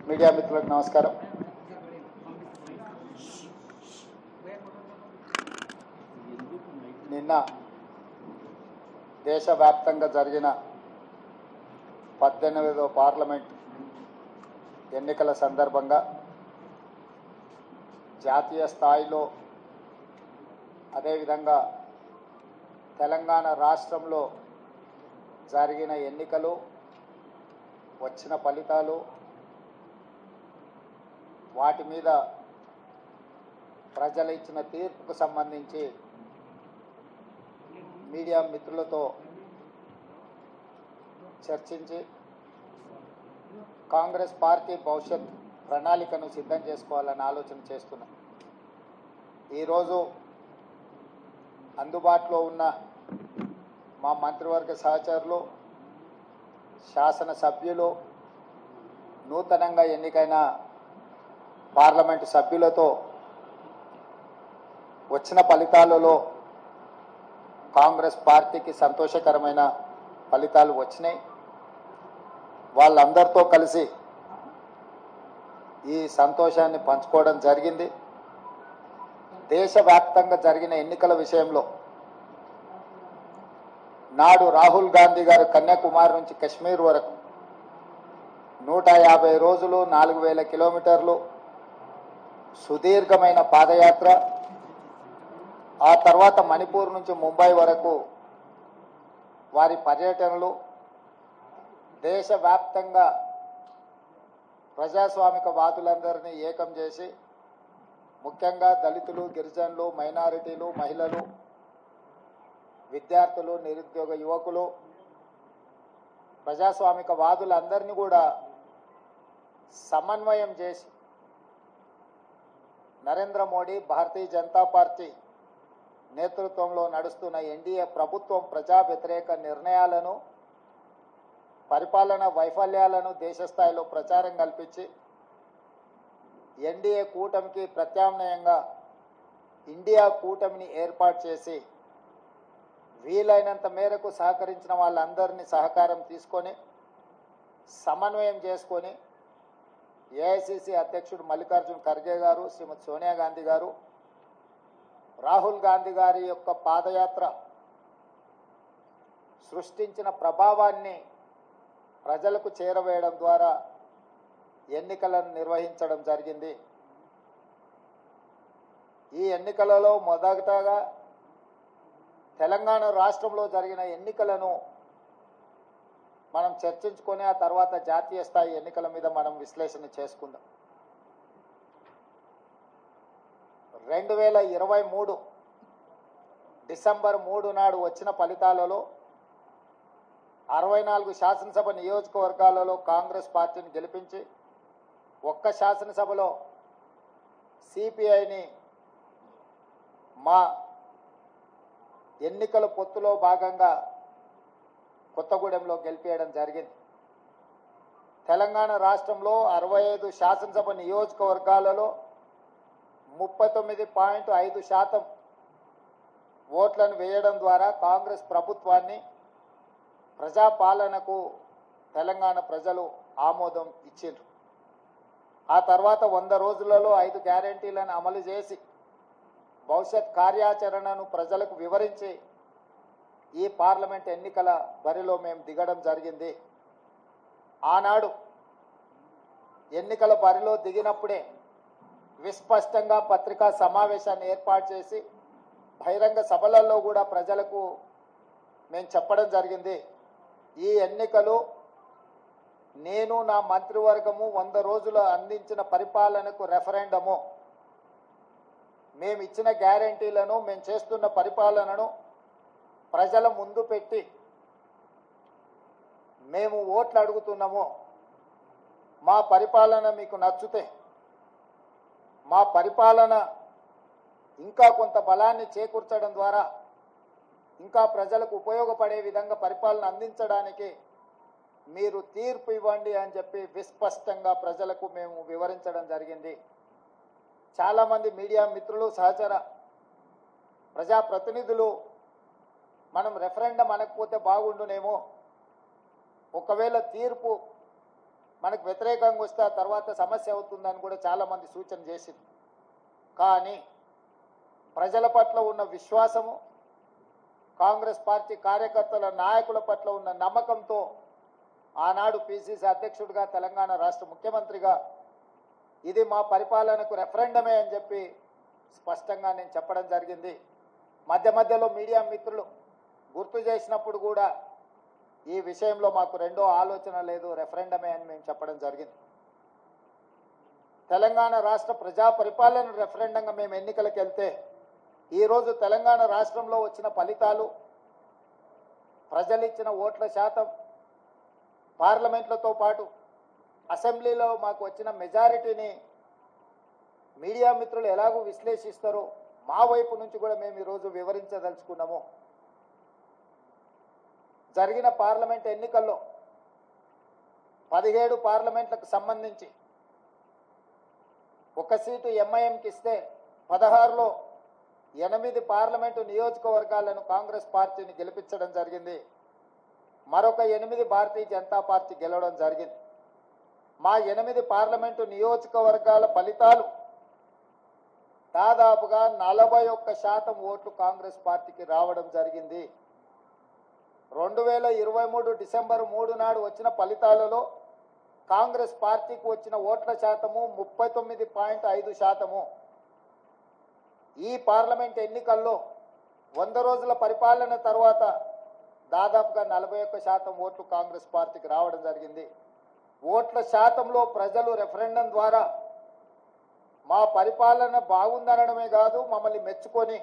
Media మిత్రులకు నమస్కారం. నిన్న దేశవ్యాప్తంగా జరిగిన 18వ పార్లమెంట్ ఎన్నికల సందర్భంగా జాతీయ స్థాయిలో అదేవిధంగా తెలంగాణ రాష్ట్రంలో జరిగిన ఎన్నికలు, వచ్చిన ఫలితాలు, వాటి మీద ప్రజలు ఇచ్చిన తీర్పుకు సంబంధించి మీడియా మిత్రులతో చర్చించి కాంగ్రెస్ పార్టీ భవిష్యత్ ప్రణాళికను సిద్ధం చేసుకోవాలని ఆలోచన చేస్తున్నాం. ఈరోజు అందుబాటులో ఉన్న మా మంత్రివర్గ సహచరులు, శాసనసభ్యులు, నూతనంగా ఎన్నికైన పార్లమెంటు సభ్యులతో వచ్చిన ఫలితాలలో కాంగ్రెస్ పార్టీకి సంతోషకరమైన ఫలితాలు వచ్చినాయి. వాళ్ళందరితో కలిసి ఈ సంతోషాన్ని పంచుకోవడం జరిగింది. దేశవ్యాప్తంగా జరిగిన ఎన్నికల విషయంలో నాడు రాహుల్ గాంధీ గారు కన్యాకుమారి నుంచి కశ్మీర్ వరకు 150 రోజులు 4000 కిలోమీటర్లు సుదీర్ఘమైన పాదయాత్ర, ఆ తర్వాత మణిపూర్ నుంచి ముంబై వరకు వారి పర్యటనలు, దేశవ్యాప్తంగా ప్రజాస్వామిక వాదులందరినీ ఏకం చేసి ముఖ్యంగా దళితులు, గిరిజనులు, మైనారిటీలు, మహిళలు, విద్యార్థులు, నిరుద్యోగ యువకులు, ప్రజాస్వామిక వాదులందరినీ కూడా సమన్వయం చేసి నరేంద్ర మోడీ భారతీయ జనతా పార్టీ నేతృత్వంలో నడుస్తున్న ఎన్డీఏ ప్రభుత్వం ప్రజా వ్యతిరేక నిర్ణయాలను, పరిపాలన వైఫల్యాలను దేశస్థాయిలో ప్రచారం కల్పించి ఎన్డీఏ కూటమికి ప్రత్యామ్నాయంగా ఇండియా కూటమిని ఏర్పాటు చేసి వీలైనంత మేరకు సహకరించిన వాళ్ళందరినీ సహకారం తీసుకొని సమన్వయం చేసుకొని ఏఐసిసి అధ్యక్షుడు మల్లికార్జున్ ఖర్గే గారు, శ్రీమతి సోనియా గాంధీ గారు, రాహుల్ గాంధీ గారి యొక్క పాదయాత్ర సృష్టించిన ప్రభావాన్ని ప్రజలకు చేరవేయడం ద్వారా ఎన్నికలను నిర్వహించడం జరిగింది. ఈ ఎన్నికలలో మొదటగా తెలంగాణ రాష్ట్రంలో జరిగిన ఎన్నికలను మనం చర్చించుకొని ఆ తర్వాత జాతీయ స్థాయి ఎన్నికల మీద మనం విశ్లేషణ చేసుకుందాం. 2023 డిసెంబర్ 3 నాడు వచ్చిన ఫలితాలలో 64 శాసనసభ నియోజకవర్గాలలో కాంగ్రెస్ పార్టీని గెలిపించి ఒక్క శాసనసభలో సిపిఐని మా ఎన్నికల పొత్తులో భాగంగా కొత్తగూడెంలో గెలిపేయడం జరిగింది. తెలంగాణ రాష్ట్రంలో 65 శాసనసభ నియోజకవర్గాలలో 39.5% ఓట్లను వేయడం ద్వారా కాంగ్రెస్ ప్రభుత్వాన్ని, ప్రజాపాలనకు తెలంగాణ ప్రజలు ఆమోదం ఇచ్చిండ్రు. ఆ తర్వాత 100 రోజులలో 5 గ్యారెంటీలను అమలు చేసి భవిష్యత్ కార్యాచరణను ప్రజలకు వివరించి ఈ పార్లమెంట్ ఎన్నికల బరిలో మేము దిగడం జరిగింది. ఆనాడు ఎన్నికల బరిలో దిగినప్పుడే విస్పష్టంగా పత్రికా సమావేశాన్ని ఏర్పాటు చేసి బహిరంగ సభలలో కూడా ప్రజలకు మేము చెప్పడం జరిగింది. ఈ ఎన్నికలు నేను, నా మంత్రివర్గము 100 రోజులు అందించిన పరిపాలనకు రెఫరెండము. మేము ఇచ్చిన గ్యారెంటీలను, మేము చేస్తున్న పరిపాలనను ప్రజల ముందు పెట్టి మేము ఓట్లు అడుగుతున్నాము. మా పరిపాలన మీకు నచ్చితే, మా పరిపాలన ఇంకా కొంత బలాన్ని చేకూర్చడం ద్వారా ఇంకా ప్రజలకు ఉపయోగపడే విధంగా పరిపాలన అందించడానికి మీరు తీర్పు ఇవ్వండి అని చెప్పి విస్పష్టంగా ప్రజలకు మేము వివరించడం జరిగింది. చాలామంది మీడియా మిత్రులు, సహచర ప్రజాప్రతినిధులు మనం రెఫరెండం అనకపోతే బాగుండునేమో, ఒకవేళ తీర్పు మనకు వ్యతిరేకంగా వస్తే ఆ తర్వాత సమస్య అవుతుందని కూడా చాలామంది సూచన చేసింది. కానీ ప్రజల పట్ల ఉన్న విశ్వాసము, కాంగ్రెస్ పార్టీ కార్యకర్తల నాయకుల పట్ల ఉన్న నమ్మకంతో ఆనాడు పిసిసి అధ్యక్షుడిగా, తెలంగాణ రాష్ట్ర ముఖ్యమంత్రిగా ఇది మా పరిపాలనకు రెఫరెండమే అని చెప్పి స్పష్టంగా నేను చెప్పడం జరిగింది. మధ్య మధ్యలో మీడియా మిత్రులు గుర్తు చేసినప్పుడు కూడా ఈ విషయంలో మాకు రెండో ఆలోచన లేదు, రెఫరెండమే అని మేము చెప్పడం జరిగింది. తెలంగాణ రాష్ట్ర ప్రజా పరిపాలన రెఫరెండంగా మేము ఎన్నికలకు వెళ్తే ఈరోజు తెలంగాణ రాష్ట్రంలో వచ్చిన ఫలితాలు, ప్రజలు ఇచ్చిన ఓట్ల శాతం, పార్లమెంట్లతో పాటు అసెంబ్లీలో మాకు వచ్చిన మెజారిటీని మీడియా మిత్రులు ఎలాగూ విశ్లేషిస్తారో మా వైపు నుంచి కూడా మేము ఈరోజు వివరించదలుచుకున్నాము. జరిగిన పార్లమెంట్ ఎన్నికల్లో 17 పార్లమెంట్లకు సంబంధించి ఒక సీటు ఎంఐఎంకి ఇస్తే 16లో 8 పార్లమెంటు నియోజకవర్గాలను కాంగ్రెస్ పార్టీని గెలిపించడం జరిగింది. మరొక 8 భారతీయ జనతా పార్టీ గెలవడం జరిగింది. మా 8 పార్లమెంటు నియోజకవర్గాల ఫలితాలు దాదాపుగా 41% ఓట్లు కాంగ్రెస్ పార్టీకి రావడం జరిగింది. 2023 డిసెంబర్ 3 నాడు వచ్చిన ఫలితాలలో కాంగ్రెస్ పార్టీకి వచ్చిన ఓట్ల శాతము 39.5%. ఈ పార్లమెంట్ ఎన్నికల్లో 100 రోజుల పరిపాలన తర్వాత దాదాపుగా 41% ఓట్లు కాంగ్రెస్ పార్టీకి రావడం జరిగింది. ఓట్ల శాతంలో ప్రజలు రెఫరెండం ద్వారా మా పరిపాలన బాగుందనడమే కాదు, మమ్మల్ని మెచ్చుకొని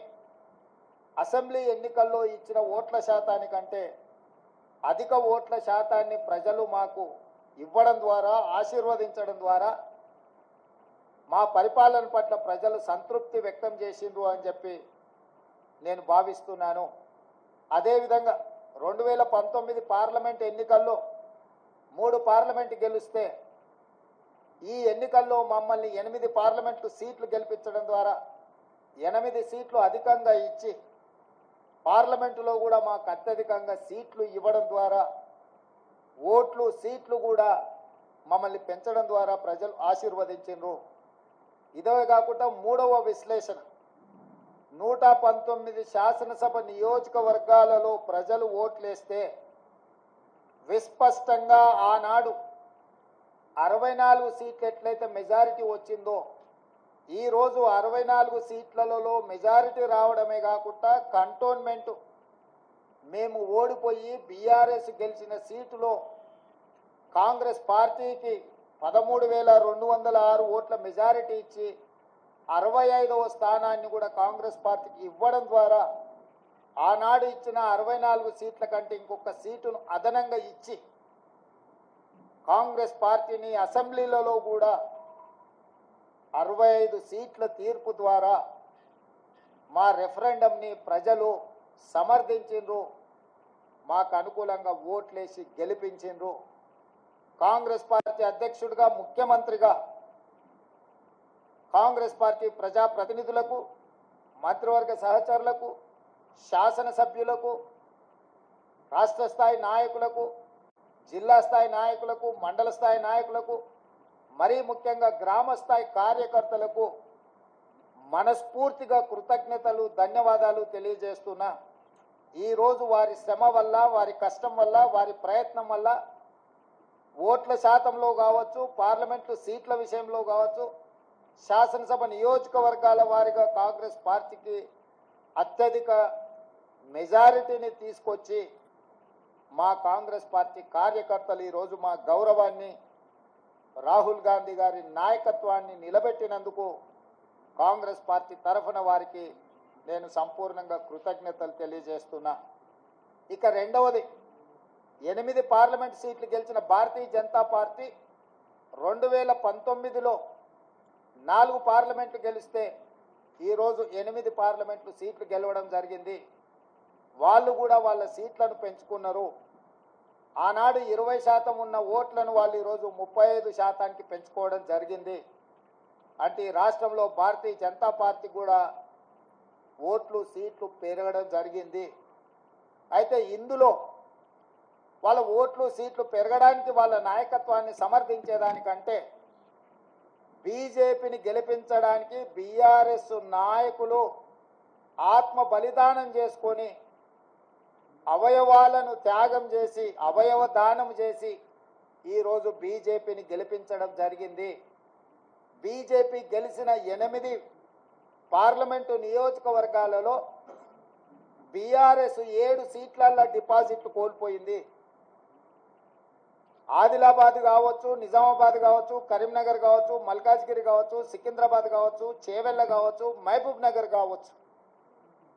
అసెంబ్లీ ఎన్నికల్లో ఇచ్చిన ఓట్ల శాతానికంటే అధిక ఓట్ల శాతాన్ని ప్రజలు మాకు ఇవ్వడం ద్వారా, ఆశీర్వదించడం ద్వారా మా పరిపాలన పట్ల ప్రజలు సంతృప్తి వ్యక్తం చేసిండ్రు అని చెప్పి నేను భావిస్తున్నాను. అదేవిధంగా 2019 పార్లమెంట్ ఎన్నికల్లో 3 పార్లమెంటు గెలిస్తే ఈ ఎన్నికల్లో మమ్మల్ని 8 పార్లమెంటు సీట్లు గెలిపించడం ద్వారా 8 సీట్లు అధికంగా ఇచ్చి పార్లమెంటులో కూడా మాకు అత్యధికంగా సీట్లు ఇవ్వడం ద్వారా ఓట్లు, సీట్లు కూడా మమ్మల్ని పెంచడం ద్వారా ప్రజలు ఆశీర్వదించారు. ఇదే కాకుండా మూడవ విశ్లేషణ, 119 శాసనసభ నియోజకవర్గాలలో ప్రజలు ఓట్లేస్తే విస్పష్టంగా ఆనాడు 64 సీట్లు ఎట్లయితే మెజారిటీ వచ్చిందో ఈరోజు 64 సీట్లలో మెజారిటీ రావడమే కాకుండా కంటోన్మెంట్ మేము ఓడిపోయి బీఆర్ఎస్ గెలిచిన సీటులో కాంగ్రెస్ పార్టీకి 13,206 ఓట్ల మెజారిటీ ఇచ్చి 65వ స్థానాన్ని కూడా కాంగ్రెస్ పార్టీకి ఇవ్వడం ద్వారా ఆనాడు ఇచ్చిన 64 సీట్ల కంటే ఇంకొక సీటును అదనంగా ఇచ్చి కాంగ్రెస్ పార్టీని అసెంబ్లీలలో కూడా 65 సీట్ల తీర్పు ద్వారా మా రెఫరెండంని ప్రజలు సమర్థించిండ్రు, మాకు అనుకూలంగా ఓట్లేసి గెలిపించిండ్రు. కాంగ్రెస్ పార్టీ అధ్యక్షుడిగా, ముఖ్యమంత్రిగా కాంగ్రెస్ పార్టీ ప్రజాప్రతినిధులకు, మంత్రివర్గ సహచరులకు, శాసనసభ్యులకు, రాష్ట్ర స్థాయి నాయకులకు, జిల్లా స్థాయి నాయకులకు, మండల స్థాయి నాయకులకు, మరీ ముఖ్యంగా గ్రామ స్థాయి కార్యకర్తలకు మనస్ఫూర్తిగా కృతజ్ఞతలు, ధన్యవాదాలు తెలియజేస్తున్నా. ఈరోజు వారి శ్రమ వల్ల, వారి కష్టం వల్ల, వారి ప్రయత్నం వల్ల ఓట్ల శాతంలో కావచ్చు, పార్లమెంటు సీట్ల విషయంలో కావచ్చు, శాసనసభ నియోజకవర్గాల వారిగా కాంగ్రెస్ పార్టీకి అత్యధిక మెజారిటీని తీసుకొచ్చి మా కాంగ్రెస్ పార్టీ కార్యకర్తలు ఈరోజు మా గౌరవాన్ని, రాహుల్ గాంధీ గారి నాయకత్వాన్ని నిలబెట్టినందుకు కాంగ్రెస్ పార్టీ తరఫున వారికి నేను సంపూర్ణంగా కృతజ్ఞతలు తెలియజేస్తున్నా. ఇక రెండవది, 8 పార్లమెంట్ సీట్లు గెలిచిన భారతీయ జనతా పార్టీ 2019లో 4 పార్లమెంట్లు గెలిస్తే ఈరోజు 8 పార్లమెంట్లు సీట్లు గెలవడం జరిగింది. వాళ్ళు కూడా వాళ్ళ సీట్లను పెంచుకున్నారు. ఆనాడు 20% ఉన్న ఓట్లను వాళ్ళు ఈరోజు 35%కి పెంచుకోవడం జరిగింది. అంటే ఈ రాష్ట్రంలో భారతీయ జనతా పార్టీ కూడా ఓట్లు, సీట్లు పెరగడం జరిగింది. అయితే ఇందులో వాళ్ళ ఓట్లు సీట్లు పెరగడానికి వాళ్ళ నాయకత్వాన్ని సమర్థించేదానికంటే బీజేపీని గెలిపించడానికి బీఆర్ఎస్ నాయకులు ఆత్మ బలిదానం చేసుకొని అవయవాలను త్యాగం చేసి అవయవ దానం చేసి ఈరోజు బీజేపీని గెలిపించడం జరిగింది. బీజేపీ గెలిచిన 8 పార్లమెంటు నియోజకవర్గాలలో బీఆర్ఎస్ 7 సీట్లల్లో డిపాజిట్లు కోల్పోయింది. ఆదిలాబాద్ కావచ్చు, నిజామాబాద్ కావచ్చు, కరీంనగర్ కావచ్చు, మల్కాజ్గిరి కావచ్చు, సికింద్రాబాద్ కావచ్చు, చేవెళ్ళ కావచ్చు, మహబూబ్ నగర్ కావచ్చు,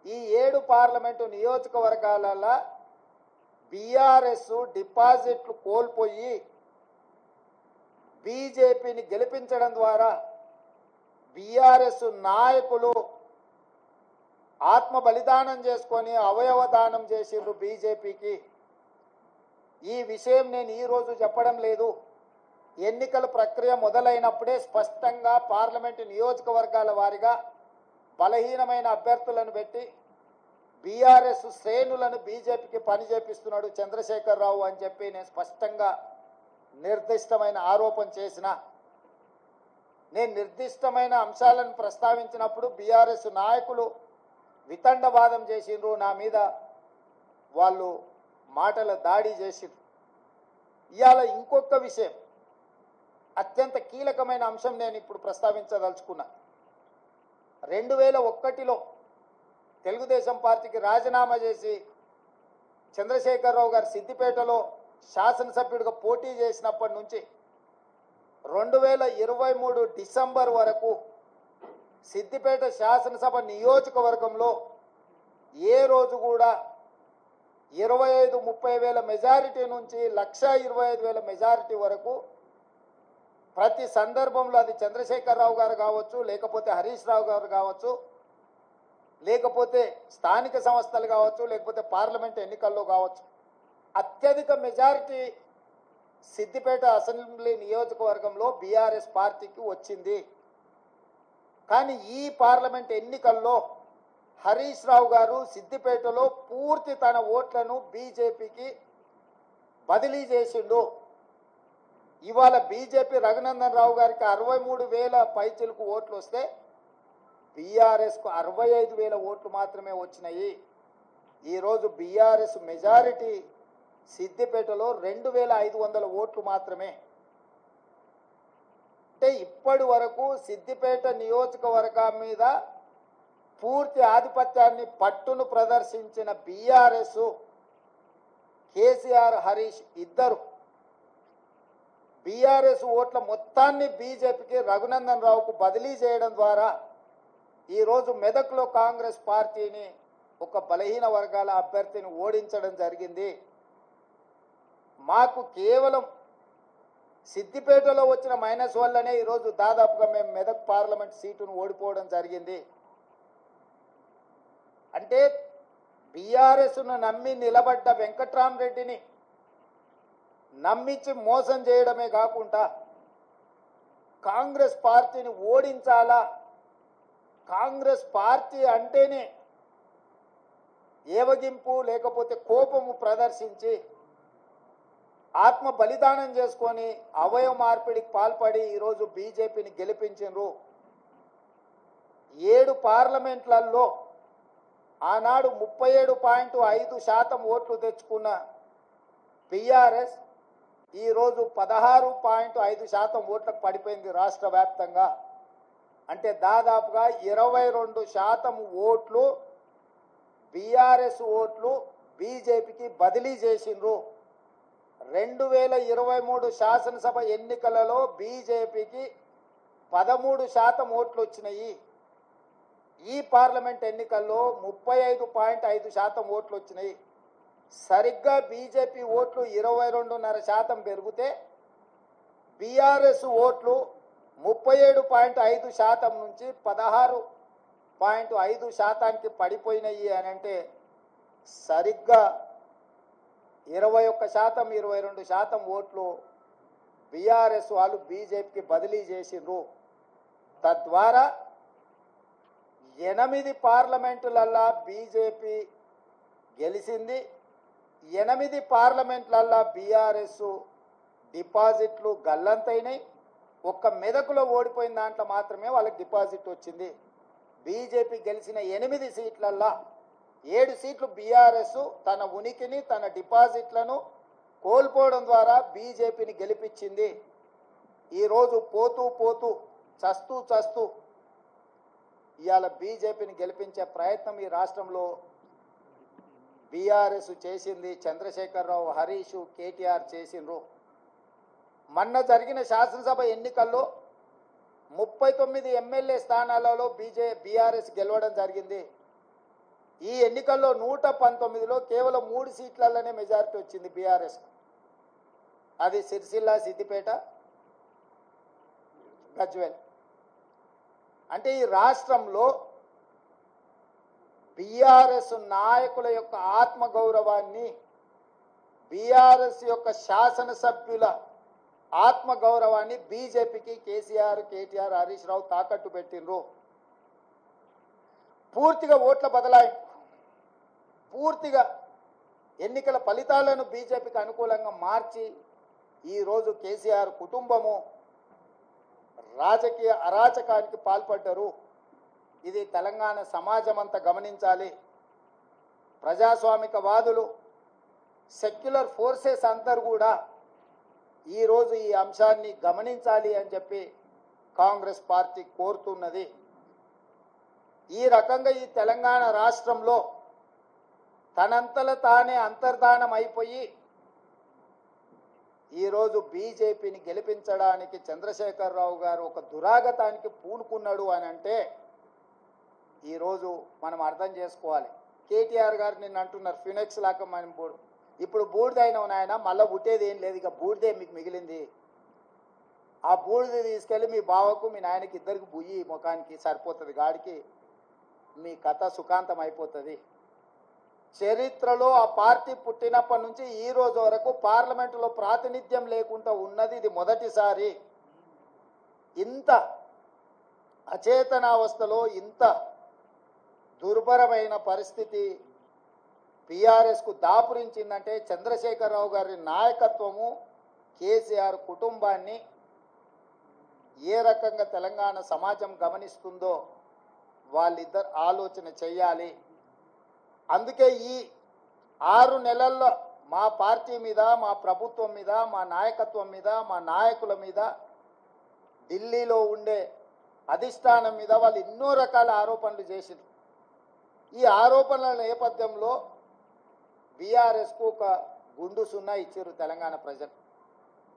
ఈ 7 పార్లమెంటు నియోజకవర్గాలలో బీఆర్ఎస్ డిపాజిట్లు కోల్పోయి బీజేపీని గెలిపించడం ద్వారా బీఆర్ఎస్ నాయకులు ఆత్మ బలిదానం చేసుకొని అవయవ దానం చేసిండ్రు బీజేపీకి. ఈ విషయం నేను ఈరోజు చెప్పడం లేదు. ఎన్నికల ప్రక్రియ మొదలైనప్పుడే స్పష్టంగా పార్లమెంటు నియోజకవర్గాల వారీగా బలహీనమైన అభ్యర్థులను పెట్టి బీఆర్ఎస్ శ్రేణులను బీజేపీకి పని చేపిస్తున్నాడు చంద్రశేఖరరావు అని చెప్పి నేను స్పష్టంగా నిర్దిష్టమైన ఆరోపణ చేసిన. నేను నిర్దిష్టమైన అంశాలను ప్రస్తావించినప్పుడు బీఆర్ఎస్ నాయకులు వితండవాదం చేసిండ్రు, నా మీద వాళ్ళు మాటల దాడి చేసిండ్రు. ఇవాళ ఇంకొక విషయం, అత్యంత కీలకమైన అంశం నేను ఇప్పుడు ప్రస్తావించదలుచుకున్నా. 2001లో తెలుగుదేశం పార్టీకి రాజీనామా చేసి చంద్రశేఖరరావు గారు సిద్దిపేటలో శాసనసభ్యుడిగా పోటీ చేసినప్పటి నుంచి 2023 డిసెంబర్ వరకు సిద్దిపేట శాసనసభ నియోజకవర్గంలో ఏ రోజు కూడా 25-30 వేల మెజారిటీ నుంచి 1,25,000 మెజారిటీ వరకు ప్రతి సందర్భంలో అది చంద్రశేఖరరావు గారు కావచ్చు, లేకపోతే హరీష్ రావు గారు కావచ్చు, లేకపోతే స్థానిక సంస్థలు కావచ్చు, లేకపోతే పార్లమెంట్ ఎన్నికల్లో కావచ్చు, అత్యధిక మెజారిటీ సిద్దిపేట అసెంబ్లీ నియోజకవర్గంలో బీఆర్ఎస్ పార్టీకి వచ్చింది. కానీ ఈ పార్లమెంట్ ఎన్నికల్లో హరీష్ రావు గారు సిద్దిపేటలో పూర్తి తన ఓట్లను బీజేపీకి బదిలీ చేసిండు. ఇవాళ బీజేపీ రఘునందన్ రావు గారికి 63,000 పైచిలకు ఓట్లు వస్తే బీఆర్ఎస్కు 65,000 ఓట్లు మాత్రమే వచ్చినాయి. ఈరోజు బీఆర్ఎస్ మెజారిటీ సిద్దిపేటలో 2,500 ఓట్లు మాత్రమే. అంటే ఇప్పటి వరకు సిద్దిపేట నియోజకవర్గం మీద పూర్తి ఆధిపత్యాన్ని పట్టును ప్రదర్శించిన బీఆర్ఎస్, కేసీఆర్, హరీష్ ఇద్దరు బీఆర్ఎస్ ఓట్ల మొత్తాన్ని బీజేపీకి రఘునందన్ రావుకు బదిలీ చేయడం ద్వారా ఈరోజు మెదక్లో కాంగ్రెస్ పార్టీని ఒక బలహీన వర్గాల అభ్యర్థిని ఓడించడం జరిగింది. మాకు కేవలం సిద్దిపేటలో వచ్చిన మైనస్ వల్లనే ఈరోజు దాదాపుగా మేము మెదక్ పార్లమెంట్ సీటును ఓడిపోవడం జరిగింది. అంటే బీఆర్ఎస్ను నమ్మి నిలబడ్డ వెంకట్రామరెడ్డిని నమ్మించి మోసం చేయడమే కాకుండా కాంగ్రెస్ పార్టీని ఓడించాలా, కాంగ్రెస్ పార్టీ అంటేనే ఏవగింపు లేకపోతే కోపము ప్రదర్శించి ఆత్మ బలిదానం చేసుకొని అవయవ మార్పిడికి పాల్పడి ఈరోజు బీజేపీని గెలిపించారు. 7 పార్లమెంట్లలో ఆనాడు 37.5% ఓట్లు తెచ్చుకున్న బీఆర్ఎస్ ఈరోజు 16.5% ఓట్లకు పడిపోయింది రాష్ట్ర వ్యాప్తంగా. అంటే దాదాపుగా 22% ఓట్లు బీఆర్ఎస్ ఓట్లు బీజేపీకి బదిలీ చేసిండ్రు. 2023 శాసనసభ ఎన్నికలలో బీజేపీకి 13% ఓట్లు వచ్చినాయి. ఈ పార్లమెంట్ ఎన్నికల్లో 35.5% ఓట్లు వచ్చినాయి. సరిగ్గా బీజేపీ ఓట్లు 22.5% పెరిగితే బీఆర్ఎస్ ఓట్లు 37.5% నుంచి 16.5%కి పడిపోయినాయి అని అంటే సరిగ్గా 21%, 22% ఓట్లు బీఆర్ఎస్ వాళ్ళు బీజేపీకి బదిలీ చేసిండ్రు. తద్వారా 8 పార్లమెంటులల్లా బీజేపీ గెలిచింది. 8 పార్లమెంట్లల్లో బీఆర్ఎస్ డిపాజిట్లు గల్లంతైనాయి. ఒక్క మెదకులో ఓడిపోయిన దాంట్లో మాత్రమే వాళ్ళకి డిపాజిట్ వచ్చింది. బీజేపీ గెలిచిన 8 సీట్లల్లో 7 సీట్లు బీఆర్ఎస్ తన ఉనికిని తన డిపాజిట్లను కోల్పోవడం ద్వారా బీజేపీని గెలిపించింది. ఈరోజు పోతూ పోతూ చస్తూ ఇవాళ బీజేపీని గెలిపించే ప్రయత్నం ఈ రాష్ట్రంలో బీఆర్ఎస్ చేసింది. చంద్రశేఖరరావు, హరీష్, కేటీఆర్ చేసిండ్రు. మొన్న జరిగిన శాసనసభ ఎన్నికల్లో 39 ఎమ్మెల్యే స్థానాలలో బీఆర్ఎస్ గెలవడం జరిగింది. ఈ ఎన్నికల్లో 119లో కేవలం 3 సీట్లలోనే మెజారిటీ వచ్చింది బీఆర్ఎస్. అది సిరిసిల్ల, సిద్దిపేట, గజ్వేల్. అంటే ఈ రాష్ట్రంలో బీఆర్ఎస్ నాయకుల యొక్క ఆత్మగౌరవాన్ని, బీఆర్ఎస్ యొక్క శాసనసభ్యుల ఆత్మగౌరవాన్ని బీజేపీకి కేసీఆర్, కేటీఆర్, హరీష్ రావు తాకట్టు పెట్టిండ్రు. పూర్తిగా ఓట్ల బదలాయింపు, పూర్తిగా ఎన్నికల ఫలితాలను బీజేపీకి అనుకూలంగా మార్చి ఈరోజు కేసీఆర్ కుటుంబము రాజకీయ అరాచకానికి పాల్పడ్డారు. ఇది తెలంగాణ సమాజం అంతా గమనించాలి. ప్రజాస్వామికవాదులు, సెక్యులర్ ఫోర్సెస్ అందరూ కూడా ఈరోజు ఈ అంశాన్ని గమనించాలి అని చెప్పి కాంగ్రెస్ పార్టీ కోరుతున్నది. ఈ రకంగా ఈ తెలంగాణ రాష్ట్రంలో తనంతల తానే అంతర్ధానం అయిపోయి ఈరోజు బీజేపీని గెలిపించడానికి చంద్రశేఖరరావు గారు ఒక దురాగతానికి పూనుకున్నాడు అని అంటే ఈరోజు మనం అర్థం చేసుకోవాలి. కేటీఆర్ గారు నిన్న అంటున్నారు ఫినిక్స్ లాగా మనం ఇప్పుడు బూడిదైన నాయన మళ్ళీ పుట్టేది ఏం లేదు, ఇక బూడిదే మీకు మిగిలింది. ఆ బూడిద తీసుకెళ్ళి మీ బావకు మీ నాయనకి ఇద్దరికి బుయ్యి ముఖానికి సరిపోతుంది, గాడికి మీ కథ సుఖాంతం అయిపోతుంది. చరిత్రలో ఆ పార్టీ పుట్టినప్పటి నుంచి ఈ రోజు వరకు పార్లమెంటులో ప్రాతినిధ్యం లేకుండా ఉన్నది ఇది మొదటిసారి. ఇంత అచేతనావస్థలో ఇంత దుర్భరమైన పరిస్థితి బీఆర్ఎస్కు దాపురించిందంటే చంద్రశేఖరరావు గారి నాయకత్వము, కేసీఆర్ కుటుంబాన్ని ఏ రకంగా తెలంగాణ సమాజం గమనిస్తుందో వాళ్ళిద్దరు ఆలోచన చెయ్యాలి. అందుకే ఈ 6 నెలల్లో మా పార్టీ మీద, మా ప్రభుత్వం మీద, మా నాయకత్వం మీద, మా నాయకుల మీద, ఢిల్లీలో ఉండే అధిష్టానం మీద వాళ్ళు ఎన్నో రకాల ఆరోపణలు చేసిండ్రు. ఈ ఆరోపణల నేపథ్యంలో బీఆర్ఎస్కు ఒక గుండు సున్నా ఇచ్చారు తెలంగాణ ప్రజలు.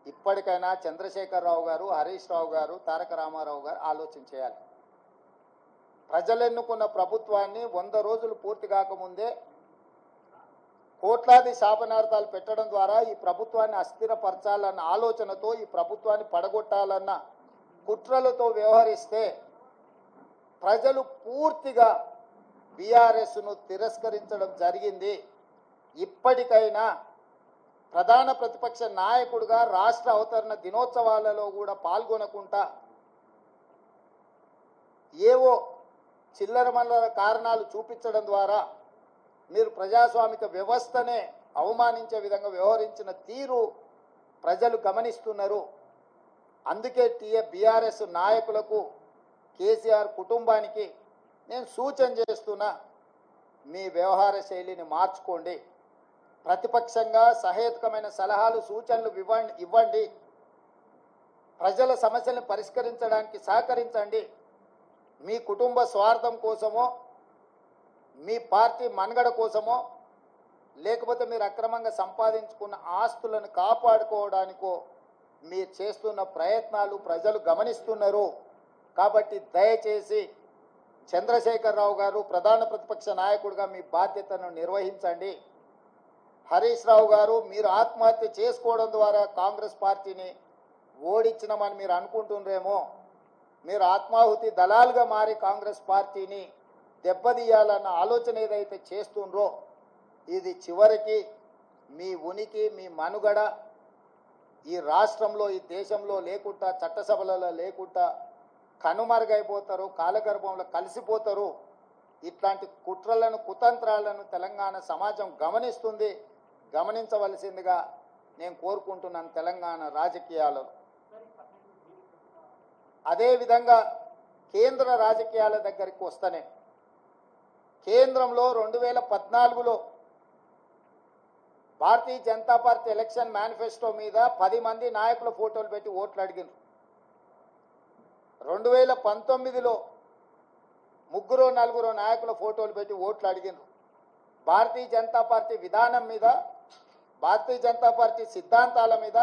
ఇప్పటికైనా చంద్రశేఖరరావు గారు, హరీష్ రావు గారు, తారక రామారావు గారు ఆలోచన చేయాలి. ప్రజలు ఎన్నుకున్న ప్రభుత్వాన్ని 100 రోజులు పూర్తి కాకముందే కోట్లాది శాపనార్థాలు పెట్టడం ద్వారా ఈ ప్రభుత్వాన్ని అస్థిరపరచాలన్న ఆలోచనతో, ఈ ప్రభుత్వాన్ని పడగొట్టాలన్న కుట్రలతో వ్యవహరిస్తే ప్రజలు పూర్తిగా బీఆర్ఎస్ను తిరస్కరించడం జరిగింది. ఇప్పటికైనా ప్రధాన ప్రతిపక్ష నాయకుడిగా రాష్ట్ర అవతరణ దినోత్సవాలలో కూడా పాల్గొనకుండా ఏవో చిల్లరమల్లర కారణాలు చూపించడం ద్వారా మీరు ప్రజాస్వామిక వ్యవస్థనే అవమానించే విధంగా వ్యవహరించిన తీరు ప్రజలు గమనిస్తున్నారు. అందుకే బీఆర్ఎస్ నాయకులకు, కేసీఆర్ కుటుంబానికి నేను సూచన చేస్తున్నా, మీ వ్యవహార శైలిని మార్చుకోండి. ప్రతిపక్షంగా సహేతుకమైన సలహాలు, సూచనలు ఇవ్వండి. ప్రజల సమస్యలను పరిష్కరించడానికి సహకరించండి. మీ కుటుంబ స్వార్థం కోసమో, మీ పార్టీ మనుగడ కోసమో, లేకపోతే మీరు అక్రమంగా సంపాదించుకున్న ఆస్తులను కాపాడుకోవడానికో మీరు చేస్తున్న ప్రయత్నాలు ప్రజలు గమనిస్తున్నారు. కాబట్టి దయచేసి చంద్రశేఖరరావు గారు ప్రధాన ప్రతిపక్ష నాయకుడిగా మీ బాధ్యతను నిర్వహించండి. హరీష్ రావు గారు, మీరు ఆత్మహత్య చేసుకోవడం ద్వారా కాంగ్రెస్ పార్టీని ఓడించినామని మీరు అనుకుంటున్నారేమో. మీరు ఆత్మాహుతి దళాలుగా మారి కాంగ్రెస్ పార్టీని దెబ్బతీయాలన్న ఆలోచన ఏదైతే చేస్తుండ్రో ఇది చివరికి మీ ఉనికి, మీ మనుగడ ఈ రాష్ట్రంలో, ఈ దేశంలో లేకుండా, చట్టసభలలో లేకుండా కనుమరుగైపోతారు, కాలగర్భంలో కలిసిపోతారు. ఇట్లాంటి కుట్రలను, కుతంత్రాలను తెలంగాణ సమాజం గమనిస్తుంది. గమనించవలసిందిగా నేను కోరుకుంటున్నాను తెలంగాణ రాజకీయాలలో. అదేవిధంగా కేంద్ర రాజకీయాల దగ్గరికి వస్తేనే కేంద్రంలో 2014లో Bharatiya Janata party election manifesto మీద 10 మంది నాయకుల ఫోటోలు పెట్టి ఓట్లు అడిగారు. 2019లో 3-4 నాయకుల ఫోటోలు పెట్టి ఓట్లు అడిగారు. భారతీయ జనతా పార్టీ విధానం మీద, భారతీయ జనతా పార్టీ సిద్ధాంతాల మీద,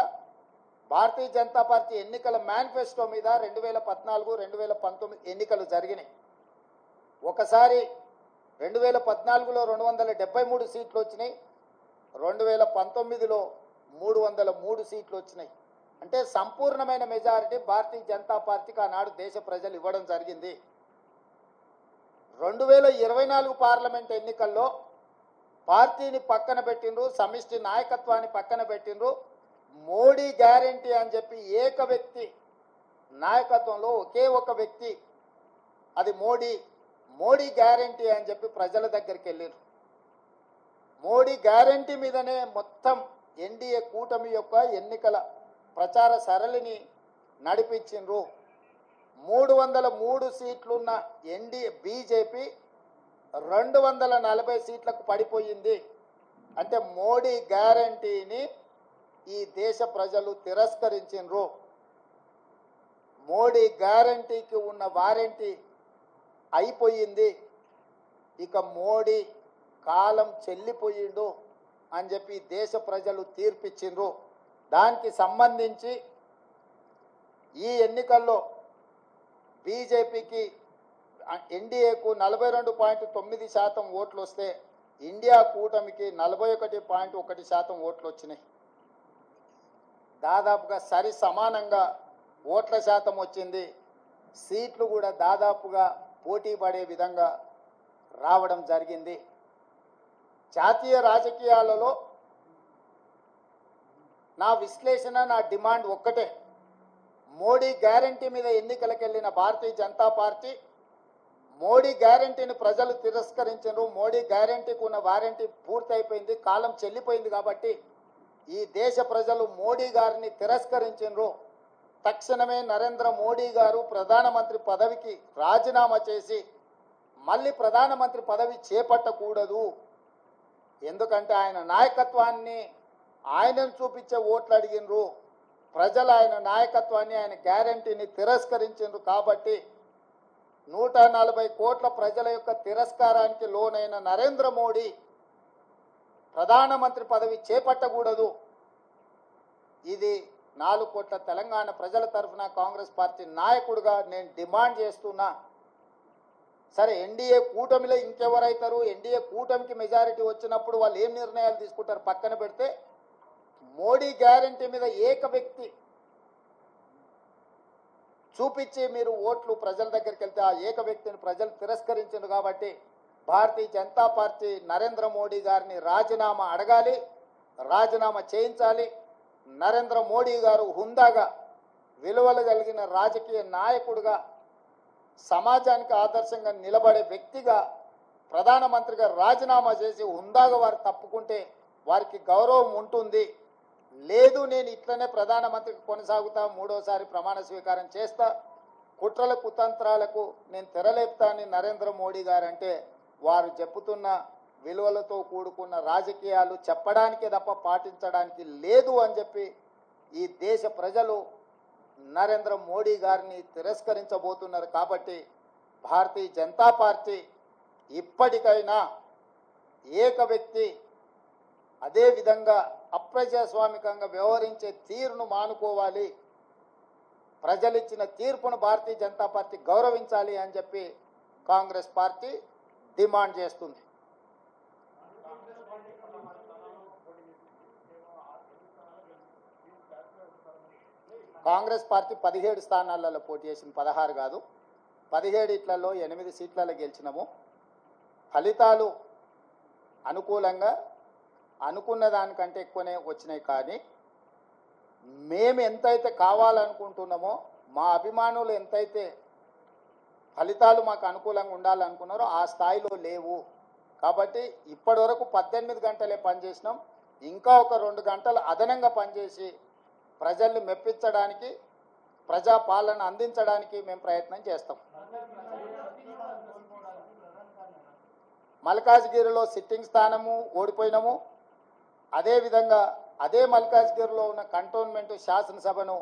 భారతీయ జనతా పార్టీ ఎన్నికల మేనిఫెస్టో మీద 2014-2019 ఎన్నికలు జరిగినాయి. ఒకసారి 2014లో 273 సీట్లు వచ్చినాయి, 2019లో 303 సీట్లు వచ్చినాయి. అంటే సంపూర్ణమైన మెజారిటీ భారతీయ జనతా పార్టీకి ఆనాడు దేశ ప్రజలు ఇవ్వడం జరిగింది. 2024 పార్లమెంట్ ఎన్నికల్లో పార్టీని పక్కన పెట్టిండ్రు, సమిష్టి నాయకత్వాన్ని పక్కన పెట్టిండ్రు. మోడీ గ్యారంటీ అని చెప్పి ఏక వ్యక్తి నాయకత్వంలో ఒకే ఒక వ్యక్తి, అది మోడీ గ్యారంటీ అని చెప్పి ప్రజల దగ్గరికి వెళ్ళారు. మోడీ గ్యారంటీ మీదనే మొత్తం ఎన్డీఏ కూటమి యొక్క ఎన్నికల ప్రచార సరళిని నడిపించిండ్రు. 303 సీట్లున్న ఎన్డీఏ బీజేపీ 240 సీట్లకు పడిపోయింది. అంటే మోడీ గ్యారంటీని ఈ దేశ ప్రజలు తిరస్కరించిండ్రు. మోడీ గ్యారంటీకి ఉన్న వారంటీ అయిపోయింది. ఇక మోడీ కాలం చెల్లిపోయిండు అని చెప్పి దేశ ప్రజలు తీర్పిచ్చిండ్రు. దానికి సంబంధించి ఈ ఎన్నికల్లో బీజేపీకి ఎన్డీఏకు 42.9% ఓట్లు వస్తే ఇండియా కూటమికి 41.1% ఓట్లు వచ్చినాయి. దాదాపుగా సరి సమానంగా ఓట్ల శాతం వచ్చింది. సీట్లు కూడా దాదాపుగా పోటీ పడే విధంగా రావడం జరిగింది. జాతీయ రాజకీయాలలో నా విశ్లేషణ, నా డిమాండ్ ఒక్కటే. మోడీ గ్యారంటీ మీద ఎన్నికలకు వెళ్ళిన భారతీయ జనతా పార్టీ మోడీ గ్యారంటీని ప్రజలు తిరస్కరించారు. మోడీ గ్యారంటీకి ఉన్న వారంటీ పూర్తయిపోయింది, కాలం చెల్లిపోయింది. కాబట్టి ఈ దేశ ప్రజలు మోడీ గారిని తిరస్కరించారు. తక్షణమే నరేంద్ర మోడీ గారు ప్రధానమంత్రి పదవికి రాజీనామా చేసి మళ్ళీ ప్రధానమంత్రి పదవి చేపట్టకూడదు. ఎందుకంటే ఆయన నాయకత్వాన్ని, ఆయనను చూపించే ఓట్లు అడిగినరు ప్రజలు. ఆయన నాయకత్వాన్ని, ఆయన గ్యారంటీని తిరస్కరించారు. కాబట్టి 140 కోట్ల ప్రజల యొక్క తిరస్కారానికి లోనైన నరేంద్ర మోడీ ప్రధానమంత్రి పదవి చేపట్టకూడదు. ఇది 4 కోట్ల తెలంగాణ ప్రజల తరఫున కాంగ్రెస్ పార్టీ నాయకుడిగా నేను డిమాండ్ చేస్తున్నా. సరే, ఎన్డీఏ కూటమిలో ఇంకెవరైతారు? ఎన్డీఏ కూటమికి మెజారిటీ వచ్చినప్పుడు వాళ్ళు ఏం నిర్ణయాలు తీసుకుంటారు పక్కన పెడితే, మోడీ గ్యారంటీ మీద ఏక వ్యక్తి చూపించి మీరు ఓట్లు ప్రజల దగ్గరికి వెళ్తే ఆ ఏక వ్యక్తిని ప్రజలు తిరస్కరించారు. కాబట్టి భారతీయ జనతా పార్టీ నరేంద్ర మోడీ గారిని రాజీనామా అడగాలి, రాజీనామా చేయించాలి. నరేంద్ర మోడీ గారు హుందాగా, విలువలు కలిగిన రాజకీయ నాయకుడిగా, సమాజానికి ఆదర్శంగా నిలబడే వ్యక్తిగా ప్రధానమంత్రిగా రాజీనామా చేసి హుందాగా వారు తప్పుకుంటే వారికి గౌరవం ఉంటుంది. లేదు, నేను ఇట్లనే ప్రధానమంత్రికి కొనసాగుతా, 3వసారి ప్రమాణ స్వీకారం చేస్తా, కుట్రల కుతంత్రాలకు నేను తెరలేపుతా అని నరేంద్ర మోడీ గారు అంటే, వారు చెప్పుతున్న విలువలతో కూడుకున్న రాజకీయాలు చెప్పడానికే తప్ప పాటించడానికి లేదు అని చెప్పి ఈ దేశ ప్రజలు నరేంద్ర మోడీ గారిని తిరస్కరించబోతున్నారు. కాబట్టి భారతీయ జనతా పార్టీ ఇప్పటికైనా ఏక వ్యక్తి, అదేవిధంగా అప్రజాస్వామికంగా వ్యవహరించే తీరును మానుకోవాలి. ప్రజలిచ్చిన తీర్పును భారతీయ జనతా పార్టీ గౌరవించాలి అని చెప్పి కాంగ్రెస్ పార్టీ డిమాండ్ చేస్తుంది. కాంగ్రెస్ పార్టీ 17 స్థానాలలో పోటీ చేసింది, 16 కాదు. 17 ఇట్లలో 8 సీట్లలో గెలిచినాము. ఫలితాలు అనుకూలంగా అనుకున్న దానికంటే ఎక్కువనే వచ్చినాయి. కానీ మేము ఎంతైతే కావాలనుకుంటున్నామో, మా అభిమానులు ఎంతైతే ఫలితాలు మాకు అనుకూలంగా ఉండాలనుకున్నారో ఆ స్థాయిలో లేవు. కాబట్టి ఇప్పటి వరకు 18 గంటలే పనిచేసినాం. ఇంకా ఒక 2 గంటలు అదనంగా పనిచేసి ప్రజల్ని మెప్పించడానికి, ప్రజా పాలన అందించడానికి మేము ప్రయత్నం చేస్తాం. మల్కాజ్గిరిలో సిట్టింగ్ స్థానము ఓడిపోయినాము. అదేవిధంగా అదే మల్కాజ్గిరిలో ఉన్న కంటోన్మెంట్ శాసనసభను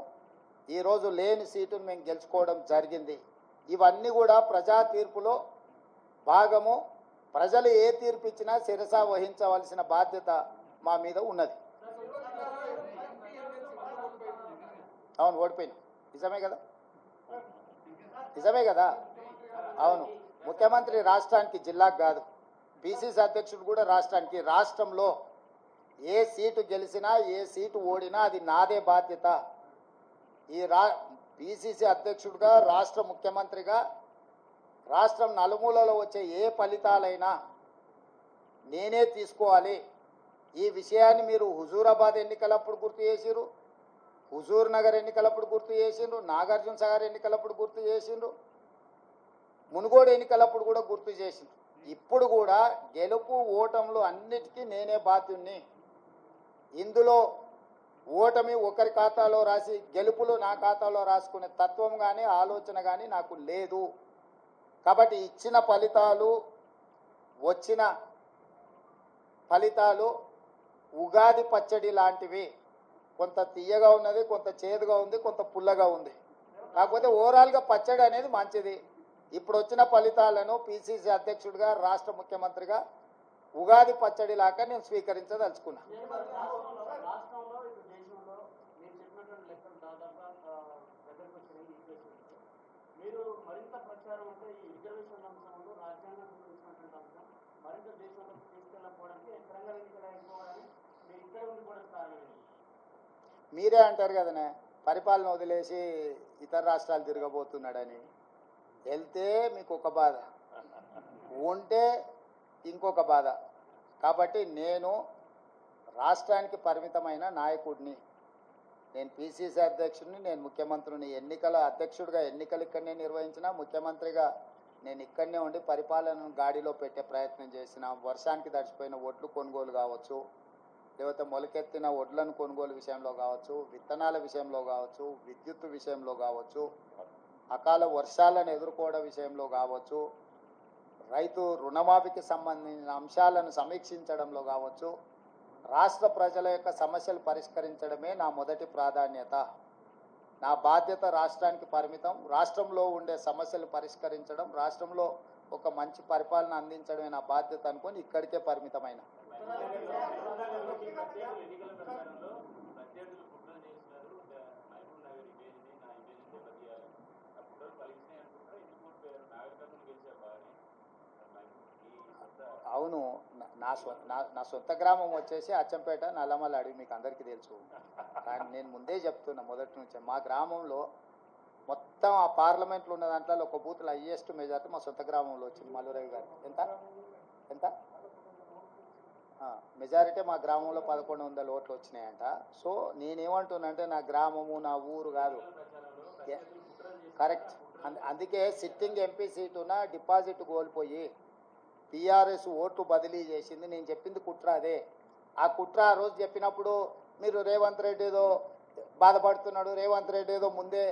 ఈరోజు లేని సీటును మేము గెలుచుకోవడం జరిగింది. ఇవన్నీ కూడా ప్రజా తీర్పులో భాగము. ప్రజలు ఏ తీర్పు ఇచ్చినా శిరస వహించవలసిన బాధ్యత మా మీద ఉన్నది. అవును, ఓడిపోయినా. నిజమే కదా, నిజమే కదా. అవును, ముఖ్యమంత్రి రాష్ట్రానికి, జిల్లాకు కాదు. పిసిసి అధ్యక్షుడు కూడా రాష్ట్రానికి. రాష్ట్రంలో ఏ సీటు గెలిచినా ఏ సీటు ఓడినా అది నాదే బాధ్యత. ఈ పిసిసి అధ్యక్షుడిగా, రాష్ట్ర ముఖ్యమంత్రిగా రాష్ట్రం నలుమూలలో వచ్చే ఏ ఫలితాలైనా నేనే తీసుకోవాలి. ఈ విషయాన్ని మీరు హుజూరాబాద్ ఎన్నికలప్పుడు గుర్తు చేసిరు, హుజూర్ నగర్ ఎన్నికలప్పుడు గుర్తు చేసిండ్రు, నాగార్జున సాగర్ ఎన్నికలప్పుడు గుర్తు చేసిండ్రు, మునుగోడు ఎన్నికలప్పుడు కూడా గుర్తు చేసిండ్రు. ఇప్పుడు కూడా గెలుపు ఓటములు అన్నిటికీ నేనే బాధ్యుణ్ణి. ఇందులో ఓటమి ఒకరి ఖాతాలో రాసి గెలుపులు నా ఖాతాలో రాసుకునే తత్వం కానీ ఆలోచన కానీ నాకు లేదు. కాబట్టి ఇచ్చిన ఫలితాలు, వచ్చిన ఫలితాలు ఉగాది పచ్చడి లాంటివి. కొంత తీయగా ఉన్నది, కొంత చేదుగా ఉంది, కొంత పుల్లగా ఉంది. కాకపోతే ఓవరాల్గా పచ్చడి అనేది మంచిది. ఇప్పుడు వచ్చిన ఫలితాలను పిసిసి అధ్యక్షుడిగా, రాష్ట్ర ముఖ్యమంత్రిగా ఉగాది పచ్చడి లాగా నేను స్వీకరించదలుచుకున్నా. మీరు మరింత ప్రచారం అంటే ఈ రిజర్వేషన్ అంశంలో రాజ్యాంగం గురించినటువంటి అంశం మరింత దేశంలోకి తీసుకెళ్ళకపోవడానికి తెలంగాణ ఎన్నికలు అయిపోవడానికి మీరు ఇక్కడ ఉండి కూడా కారణం. మీరే అంటారు కదనే, పరిపాలన వదిలేసి ఇతర రాష్ట్రాలు తిరగబోతున్నాడని. వెళ్తే మీకు ఒక బాధ, ఉంటే ఇంకొక బాధ. కాబట్టి నేను రాష్ట్రానికి పరిమితమైన నాయకుడిని. నేను పిసిసి అధ్యక్షుడిని, నేను ముఖ్యమంత్రిని. ఎన్నికల అధ్యక్షుడిగా ఎన్నికలు ఇక్కడనే నిర్వహించిన, ముఖ్యమంత్రిగా నేను ఇక్కడనే ఉండి పరిపాలనను గాడిలో పెట్టే ప్రయత్నం చేసిన. వర్షానికి తడిచిపోయిన ఒడ్లు కొనుగోలు కావచ్చు, లేకపోతే మొలకెత్తిన ఒడ్లను కొనుగోలు విషయంలో కావచ్చు, విత్తనాల విషయంలో కావచ్చు, విద్యుత్ విషయంలో కావచ్చు, అకాల వర్షాలను ఎదుర్కోవడం విషయంలో కావచ్చు, రైతు రుణమాఫీకి సంబంధించిన అంశాలను సమీక్షించడంలో కావచ్చు, రాష్ట్ర ప్రజల యొక్క సమస్యలు పరిష్కరించడమే నా మొదటి ప్రాధాన్యత. నా బాధ్యత రాష్ట్రానికి పరిమితం. రాష్ట్రంలో ఉండే సమస్యలు పరిష్కరించడం, రాష్ట్రంలో ఒక మంచి పరిపాలన అందించడమే నా బాధ్యత అనుకొని ఇక్కడికే పరిమితమైన. అవును, నా సొంత గ్రామం వచ్చేసి అచ్చంపేట, నల్లమల్ల అడవి. మీకు అందరికీ తెలుసు. కానీ నేను ముందే చెప్తున్నా మొదటి నుంచి, మా గ్రామంలో మొత్తం ఆ పార్లమెంట్లో ఉన్న దాంట్లో ఒక బూత్లో హైయెస్ట్ మెజార్టీ మా సొంత గ్రామంలో వచ్చింది. మల్లురవి గారు ఎంత మెజారిటీ మా గ్రామంలో 1100 ఓట్లు వచ్చినాయంట. సో నేనేమంటున్నానంటే నా గ్రామము, నా ఊరు కాదు. కరెక్ట్. అందుకే సిట్టింగ్ ఎంపీ సీటున డిపాజిట్ కోల్పోయి టీఆర్ఎస్ ఓట్లు బదిలీ చేసింది. నేను చెప్పింది కుట్ర అదే. ఆ కుట్ర ఆ రోజు చెప్పినప్పుడు మీరు రేవంత్ రెడ్డి ఏదో బాధపడుతున్నాడు, రేవంత్ రెడ్డి ఏదో ముందే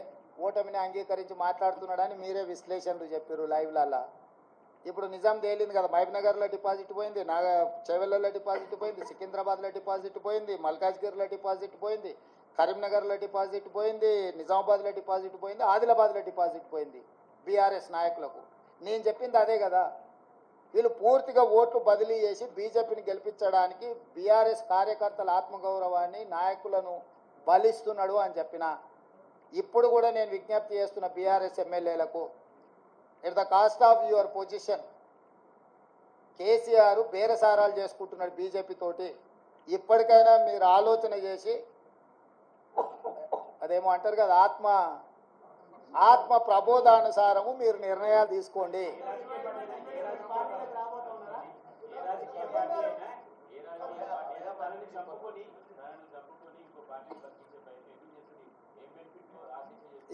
ఓటమిని అంగీకరించి మాట్లాడుతున్నాడని మీరే విశ్లేషణలు చెప్పారు లైవ్లల్లా. ఇప్పుడు నిజాం తేలింది కదా, మహబూబ్నగర్లో డిపాజిట్ పోయింది, చేవెళ్ళలో డిపాజిట్ పోయింది, సికింద్రాబాద్లో డిపాజిట్ పోయింది, మల్కాజ్గిరిలో డిపాజిట్ పోయింది, కరీంనగర్లో డిపాజిట్ పోయింది, నిజామాబాద్లో డిపాజిట్ పోయింది, ఆదిలాబాద్లో డిపాజిట్ పోయింది బీఆర్ఎస్ నాయకులకు. నేను చెప్పింది అదే కదా. వీళ్ళు పూర్తిగా ఓట్లు బదిలీ చేసి బీజేపీని గెలిపించడానికి బీఆర్ఎస్ కార్యకర్తల ఆత్మగౌరవాన్ని, నాయకులను బలిస్తున్నాడు అని చెప్పిన. ఇప్పుడు కూడా నేను విజ్ఞప్తి చేస్తున్న బీఆర్ఎస్ ఎమ్మెల్యేలకు, at the cost of your position KCR బేరసారాలు చేసుకుంటున్నాడు బీజేపీ తోటి. ఇప్పటికైనా మీరు ఆలోచన చేసి, అదేమో అంటారు కదా, ఆత్మ ప్రబోధానుసారము మీరు నిర్ణయాలు తీసుకోండి.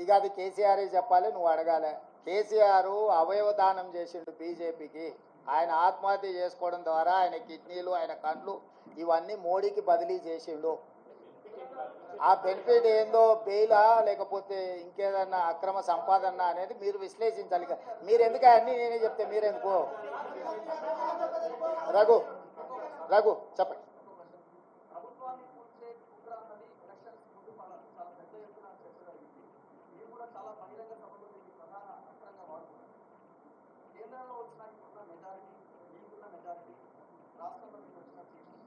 ఇక అది కేసీఆర్ చెప్పాలి, నువ్వు అడగాలి. కేసీఆర్ అవయవదానం చేసిండు బీజేపీకి. ఆయన ఆత్మహత్య చేసుకోవడం ద్వారా ఆయన కిడ్నీలు, ఆయన కండ్లు ఇవన్నీ మోడీకి బదిలీ చేసిండు. ఆ బెనిఫిట్ ఏందో బెయిలా లేకపోతే ఇంకేదన్నా అక్రమ సంపాదన అనేది మీరు విశ్లేషించాలి. మీరు ఎందుకు అన్నీ నేనే చెప్తే మీరెందుకు? రఘు రఘు చెప్పండి. ప్రభుత్వాన్ని కూల్చే కుట్ర అన్నది ఎలక్షన్స్ ముందు చాలా పెద్ద ఎత్తున చర్చ జరిగింది. మీరు కూడా చాలా బహిరంగ సభలో దీన్ని ప్రధాన అస్త్రంగా వాడుతున్నారు. కేంద్రంలో వచ్చిన ఇప్పుడున్న మెజారిటీ, మీకున్న మెజారిటీ, రాష్ట్రంలో మీకు వచ్చిన సీట్లు,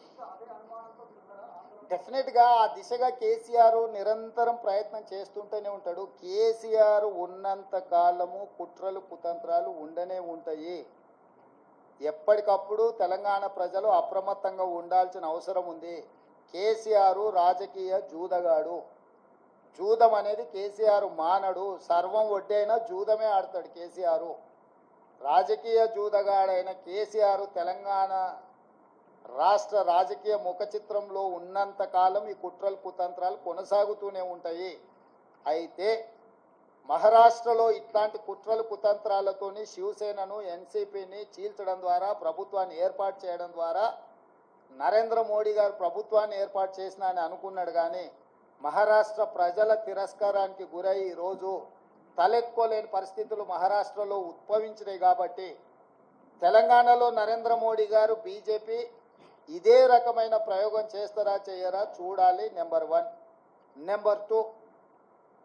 ఇంకా అదే అనుమానంతో మీరు ఆందోళన డెఫినెట్గా ఆ దిశగా కేసీఆర్ నిరంతరం ప్రయత్నం చేస్తుంటూనే ఉంటాడు. కేసీఆర్ ఉన్నంత కాలము కుట్రలు కుతంత్రాలు ఉండనే ఉంటాయి. ఎప్పటికప్పుడు తెలంగాణ ప్రజలు అప్రమత్తంగా ఉండాల్సిన అవసరం ఉంది. కేసీఆర్ రాజకీయ జూదగాడు. జూదం అనేది కేసీఆర్ మానడు. సర్వం ఒడ్డైనా జూదమే ఆడతాడు కేసీఆర్. రాజకీయ జూదగాడైన కేసీఆర్ తెలంగాణ రాష్ట్ర రాజకీయ ముఖ చిత్రంలో ఉన్నంత కాలం ఈ కుట్రలు కుతంత్రాలు కొనసాగుతూనే ఉంటాయి. అయితే మహారాష్ట్రలో ఇట్లాంటి కుట్రలు కుతంత్రాలతోని శివసేనను, ఎన్సీపీని చీల్చడం ద్వారా, ప్రభుత్వాన్ని ఏర్పాటు చేయడం ద్వారా నరేంద్ర మోడీ గారు ప్రభుత్వాన్ని ఏర్పాటు చేసిన అని అనుకున్నాడు. కానీ మహారాష్ట్ర ప్రజల తిరస్కారానికి గురై ఈరోజు తలెత్తుకోలేని పరిస్థితులు మహారాష్ట్రలో ఉద్భవించినాయి. కాబట్టి తెలంగాణలో నరేంద్ర మోడీ గారు, బీజేపీ ఇదే రకమైన ప్రయోగం చేస్తారా చేయరా చూడాలి. నెంబర్ 1. నెంబర్ 2,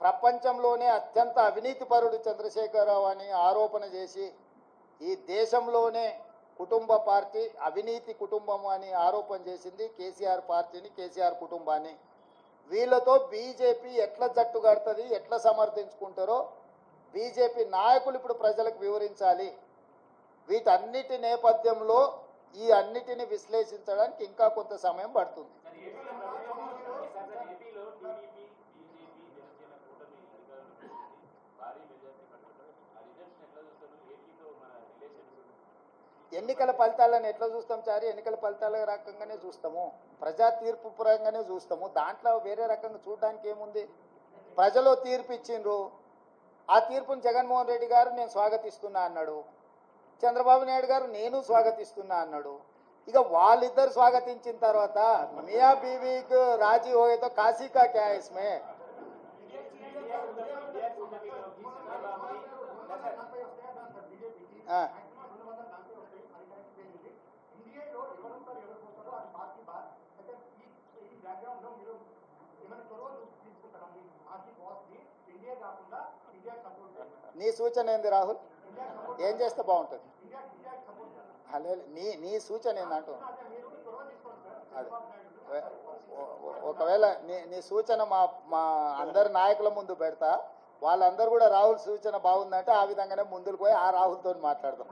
ప్రపంచంలోనే అత్యంత అవినీతిపరుడు చంద్రశేఖరరావు అని ఆరోపణ చేసి ఈ దేశంలోనే కుటుంబ పార్టీ అవినీతి కుటుంబం అని ఆరోపణ చేసింది కేసీఆర్ పార్టీని, కేసీఆర్ కుటుంబాన్ని. వీళ్ళతో బీజేపీ ఎట్లా జట్టు కడుతుంది, ఎట్లా సమర్థించుకుంటారో బీజేపీ నాయకులు ఇప్పుడు ప్రజలకు వివరించాలి. వీటన్నిటి నేపథ్యంలో ఈ అన్నిటిని విశ్లేషించడానికి ఇంకా కొంత సమయం పడుతుంది. ఎన్నికల ఫలితాలను ఎట్లా చూస్తాం చారి? ఎన్నికల ఫలితాల రకంగానే చూస్తాము, ప్రజా తీర్పు పరంగానే చూస్తాము. దాంట్లో వేరే రకంగా చూడడానికి ఏముంది? ప్రజలు తీర్పు ఇచ్చిండ్రు. ఆ తీర్పును జగన్మోహన్ రెడ్డి గారు నేను స్వాగతిస్తున్నా అన్నాడు. చంద్రబాబు నాయుడు గారు నేను స్వాగతిస్తున్నా అన్నాడు. ఇక వాళ్ళిద్దరు స్వాగతించిన తర్వాత మియా బీవీకి రాజీ హోయేతో కాశీ కా క్యా ఇస్మే? నీ సూచన ఏంది రాహుల్? ఏం చేస్తే బాగుంటుంది? నీ సూచన ఏందంటూ అదే ఒకవేళ నీ సూచన మా అందరి నాయకుల ముందు పెడతా, వాళ్ళందరూ కూడా రాహుల్ సూచన బాగుందంటే ఆ విధంగానే ముందుకు పోయి ఆ రాహుల్తో మాట్లాడదాం.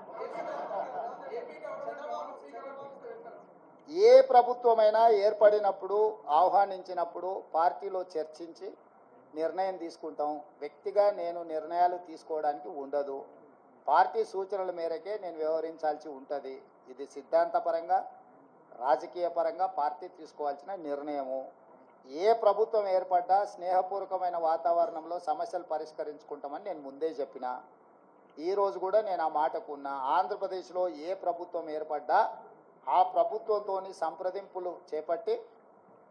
ఏ ప్రభుత్వమైనా ఏర్పడినప్పుడు, ఆహ్వానించినప్పుడు పార్టీలో చర్చించి నిర్ణయం తీసుకుంటాం. వ్యక్తిగా నేను నిర్ణయాలు తీసుకోవడానికి ఉండదు. పార్టీ సూచనల మేరకే నేను వ్యవహరించాల్సి ఉంటుంది. ఇది సిద్ధాంతపరంగా, రాజకీయ పరంగా పార్టీ తీసుకోవాల్సిన నిర్ణయము. ఏ ప్రభుత్వం ఏర్పడ్డా స్నేహపూర్వకమైన వాతావరణంలో సమస్యలు పరిష్కరించుకుంటామని నేను ముందే చెప్పిన. ఈరోజు కూడా నేను ఆ మాటకు ఉన్నా. ఆంధ్రప్రదేశ్లో ఏ ప్రభుత్వం ఏర్పడ్డా ఆ ప్రభుత్వంతో సంప్రదింపులు చేపట్టి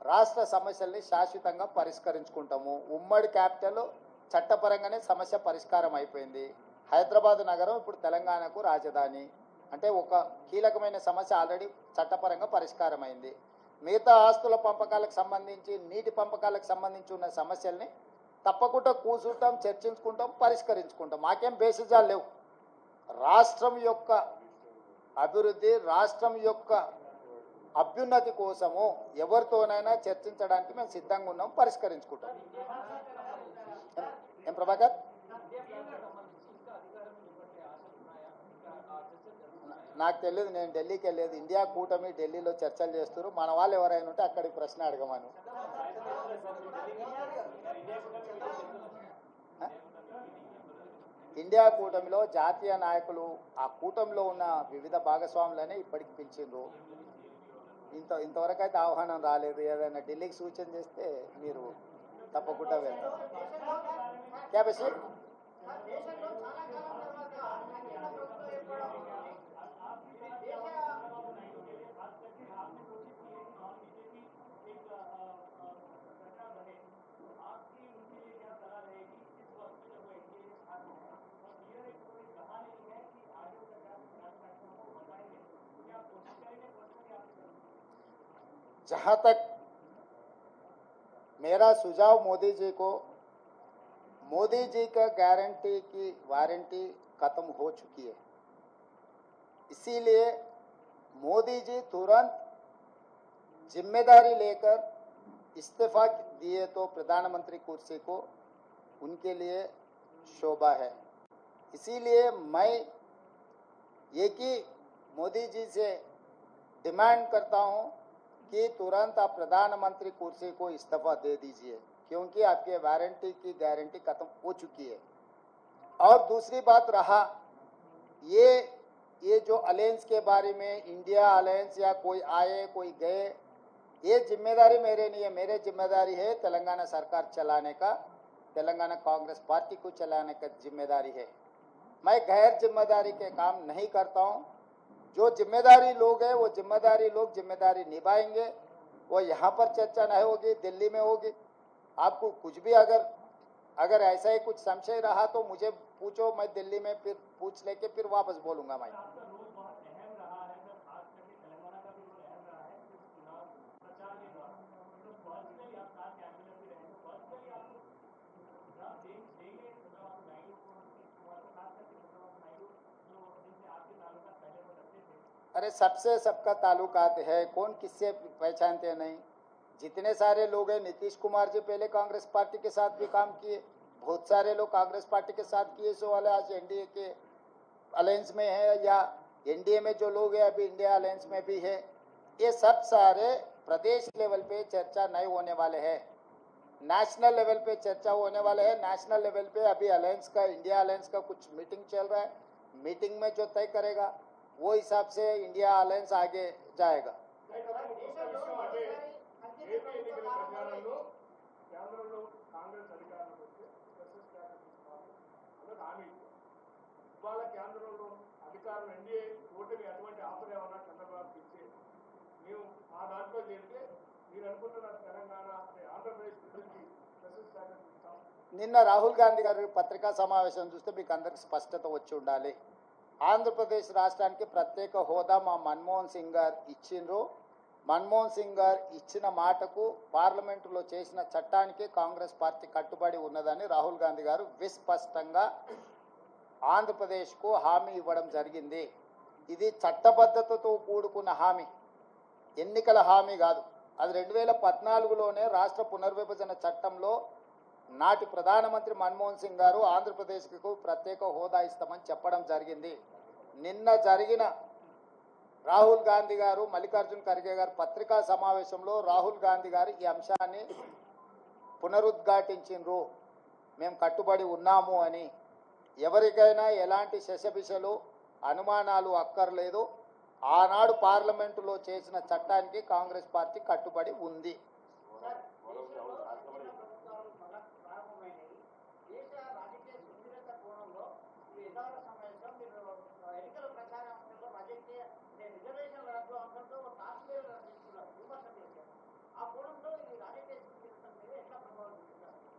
రాష్ట్ర సమస్యల్ని శాశ్వతంగా పరిష్కరించుకుంటాము. ఉమ్మడి క్యాపిటల్ చట్టపరంగానే సమస్య పరిష్కారం అయిపోయింది. హైదరాబాద్ నగరం ఇప్పుడు తెలంగాణకు రాజధాని. అంటే ఒక కీలకమైన సమస్య ఆల్రెడీ చట్టపరంగా పరిష్కారం అయింది. మిగతా ఆస్తుల పంపకాలకు సంబంధించి, నీటి పంపకాలకు సంబంధించి ఉన్న సమస్యల్ని తప్పకుండా కూర్చుంటాం, చర్చించుకుంటాం, పరిష్కరించుకుంటాం. మాకేం బేసిజాలు లేవు. రాష్ట్రం యొక్క అభివృద్ధి, రాష్ట్రం యొక్క అభ్యున్నతి కోసము ఎవరితోనైనా చర్చించడానికి మేము సిద్ధంగా ఉన్నాం, పరిష్కరించుకుంటాం. ఏం ప్రభాకర్? నాకు తెలియదు, నేను ఢిల్లీకి వెళ్ళలేదు. ఇండియా కూటమి ఢిల్లీలో చర్చలు చేస్తారు. మన వాళ్ళు ఎవరైనా ఉంటే అక్కడికి ప్రశ్న అడగమను. ఇండియా కూటమిలో జాతీయ నాయకులు, ఆ కూటమిలో ఉన్న వివిధ భాగస్వాములనే ఇప్పటికి పిలిచిండ్రు. ఇంతవరకు అయితే ఆహ్వానం రాలేదు. ఏదైనా ఢిల్లీకి సూచన చేస్తే మీరు తప్పకుండా వెళ్తారు. క్యాబేసి जहां तक मेरा सुझाव मोदी जी को, मोदी जी का गारंटी की वारंटी खत्म हो चुकी है, इसीलिए मोदी जी तुरंत जिम्मेदारी लेकर इस्तीफा दिए तो प्रधानमंत्री कुर्सी को उनके लिए शोभा है। इसीलिए मैं एक ही मोदी जी से डिमांड करता हूं कि तुरंत आप प्रधानमंत्री कुर्सी को इस्तीफा दे दीजिए, क्योंकि आपके वारंटी की गारंटी खत्म हो चुकी है। और दूसरी बात रहा ये जो अलायंस के बारे में, इंडिया अलायंस या कोई आए कोई गए, ये जिम्मेदारी मेरे नहीं है। मेरे जिम्मेदारी है तेलंगाना सरकार चलाने का, तेलंगाना कांग्रेस पार्टी को चलाने का जिम्मेदारी है। मैं गैर जिम्मेदारी के काम नहीं करता हूं। जो जिम्मेदारी लोग हैं वो जिम्मेदारी लोग जिम्मेदारी निभाएंगे। वो यहाँ पर चर्चा नहीं होगी, दिल्ली में होगी। आपको कुछ भी अगर ऐसा ही कुछ संशय रहा तो मुझे पूछो, मैं दिल्ली में फिर पूछ लेके फिर वापस बोलूंगा। मैं अरे सबसे सबका ताल्लुकात है, कौन किससे पहचानते नहीं। जितने सारे लोग हैं, नीतीश कुमार जी पहले कांग्रेस पार्टी के साथ भी काम किए, बहुत सारे लोग कांग्रेस पार्टी के साथ किए, सो वाले आज एनडीए के अलायंस में है, या एनडीए में जो लोग हैं अभी इंडिया अलायंस में भी है। ये सब सारे प्रदेश लेवल पे चर्चा नहीं होने वाले हैं, नेशनल लेवल पे चर्चा होने वाले हैं। नेशनल लेवल पे अभी अलायंस का, इंडिया अलायंस का कुछ मीटिंग चल रहा है। मीटिंग में जो तय करेगा वो हिसाब से इंडिया अलायंस आगे जाएगा। అధికారులు ఎన్డీఏ ఓటమి అటువంటి ఆఫర్ ఏమన్నా చంద్రబాబు ఇచ్చి మేము మా దాంట్లో చేరితే మీరు అనుకుంటున్న తెలంగాణ ఆంధ్రప్రదేశ్ ప్రజలకి మెసేజ్ ప్యాకెట్ ఇస్తాం. నిన్న రాహుల్ గాంధీ గారి పత్రికా సమావేశం చూస్తే మీకు అందరికి స్పష్టత వచ్చి ఉండాలి. ఆంధ్రప్రదేశ్ రాష్ట్రానికి ప్రత్యేక హోదా మా మన్మోహన్ సింగ్ గారు ఇచ్చిండ్రు. మన్మోహన్ సింగ్ గారు ఇచ్చిన మాటకు, పార్లమెంటులో చేసిన చట్టానికి కాంగ్రెస్ పార్టీ కట్టుబడి ఉన్నదని రాహుల్ గాంధీ గారు విస్పష్టంగా ఆంధ్రప్రదేశ్కు హామీ ఇవ్వడం జరిగింది. ఇది చట్టబద్ధతతో కూడుకున్న హామీ, ఎన్నికల హామీ కాదు. అది 2014లోనే రాష్ట్ర పునర్విభజన చట్టంలో నాటి ప్రధానమంత్రి మన్మోహన్ సింగ్ గారు ఆంధ్రప్రదేశ్కు ప్రత్యేక హోదా ఇస్తామని చెప్పడం జరిగింది. నిన్న జరిగిన రాహుల్ గాంధీ గారు, మల్లికార్జున్ ఖర్గే గారు పత్రికా సమావేశంలో రాహుల్ గాంధీ గారు ఈ అంశాన్ని పునరుద్ఘాటించిండ్రు. మేము కట్టుబడి ఉన్నాము అని. ఎవరికైనా ఎలాంటి శశబిషలు, అనుమానాలు అక్కర్లేదు. ఆనాడు పార్లమెంటులో చేసిన చట్టానికి కాంగ్రెస్ పార్టీ కట్టుబడి ఉంది.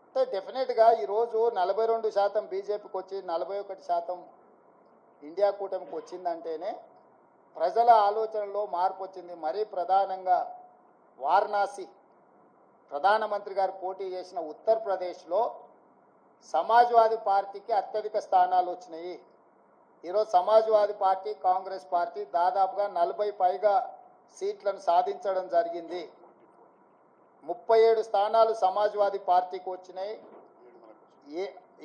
అంటే డెఫినెట్గా ఈరోజు 42% బీజేపీకి వచ్చి 41% ఇండియా కూటమికి వచ్చిందంటేనే ప్రజల ఆలోచనలో మార్పు వచ్చింది. మరీ ప్రధానంగా వారణాసి, ప్రధానమంత్రి గారు పోటీ చేసిన ఉత్తరప్రదేశ్లో సమాజ్వాదీ పార్టీకి అత్యధిక స్థానాలు వచ్చినాయి. ఈరోజు సమాజ్వాదీ పార్టీ, కాంగ్రెస్ పార్టీ దాదాపుగా 40 పైగా సీట్లను సాధించడం జరిగింది. 37 స్థానాలు సమాజ్వాదీ పార్టీకి వచ్చినాయి,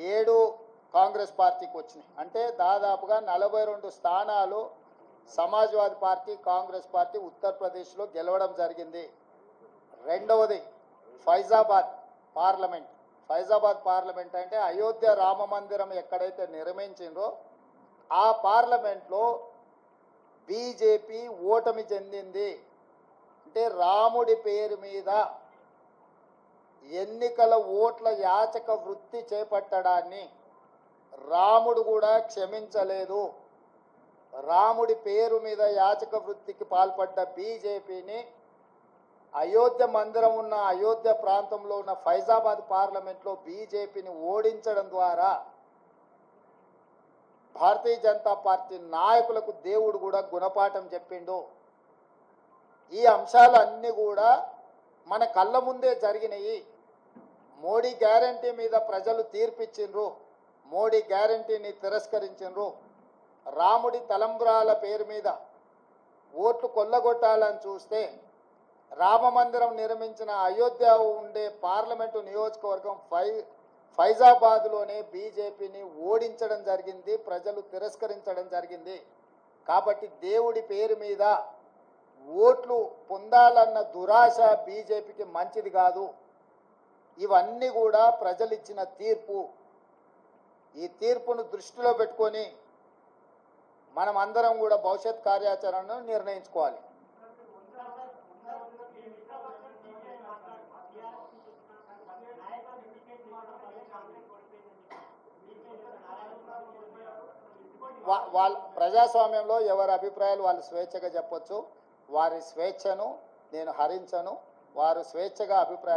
7 కాంగ్రెస్ పార్టీకి వచ్చినాయి. అంటే దాదాపుగా 42 స్థానాలు సమాజ్వాదీ పార్టీ, కాంగ్రెస్ పార్టీ ఉత్తరప్రదేశ్లో గెలవడం జరిగింది. రెండవది ఫైజాబాద్ పార్లమెంట్. ఫైజాబాద్ పార్లమెంట్ అంటే అయోధ్య రామ మందిరం ఎక్కడైతే నిర్మించిందో ఆ పార్లమెంట్లో బీజేపీ ఓటమి చెందింది. అంటే రాముడి పేరు మీద ఎన్నికల ఓట్ల యాచక వృత్తి చేపట్టడాన్ని రాముడు కూడా క్షమించలేదు. రాముడి పేరు మీద యాచక వృత్తికి పాల్పడ్డ బీజేపీని అయోధ్య మందిరం ఉన్న అయోధ్య ప్రాంతంలో ఉన్న ఫైజాబాద్ పార్లమెంట్లో బీజేపీని ఓడించడం ద్వారా భారతీయ జనతా పార్టీ నాయకులకు దేవుడు కూడా గుణపాఠం చెప్పిండు. ఈ అంశాలన్నీ కూడా మన కళ్ళ ముందే జరిగినాయి. మోడీ గ్యారంటీ మీద ప్రజలు తీర్పిచ్చిండ్రు, మోడీ గ్యారంటీని తిరస్కరించిండ్రు. రాముడి తలంబ్రాల పేరు మీద ఓట్లు కొల్లగొట్టాలని చూస్తే రామ మందిరం నిర్మించిన అయోధ్య ఉండే పార్లమెంటు నియోజకవర్గం ఫైజాబాద్లోనే బీజేపీని ఓడించడం జరిగింది, ప్రజలు తిరస్కరించడం జరిగింది. కాబట్టి దేవుడి పేరు మీద ఓట్లు పొందాలన్న దురాశ బీజేపీకి మంచిది కాదు. ఇవన్నీ కూడా ప్రజలు ఇచ్చిన తీర్పు. ఈ తీర్పును దృష్టిలో పెట్టుకొని మనం అందరం కూడా భవిష్యత్ కార్యాచరణను నిర్ణయించుకోవాలి. వాళ్ళ ప్రజాస్వామ్యంలో ఎవరి అభిప్రాయాలు వాళ్ళు స్వేచ్ఛగా చెప్పొచ్చు. వారి స్వేచ్ఛను నేను హరించను. వారు స్వేచ్ఛగా అభిప్రాయాలు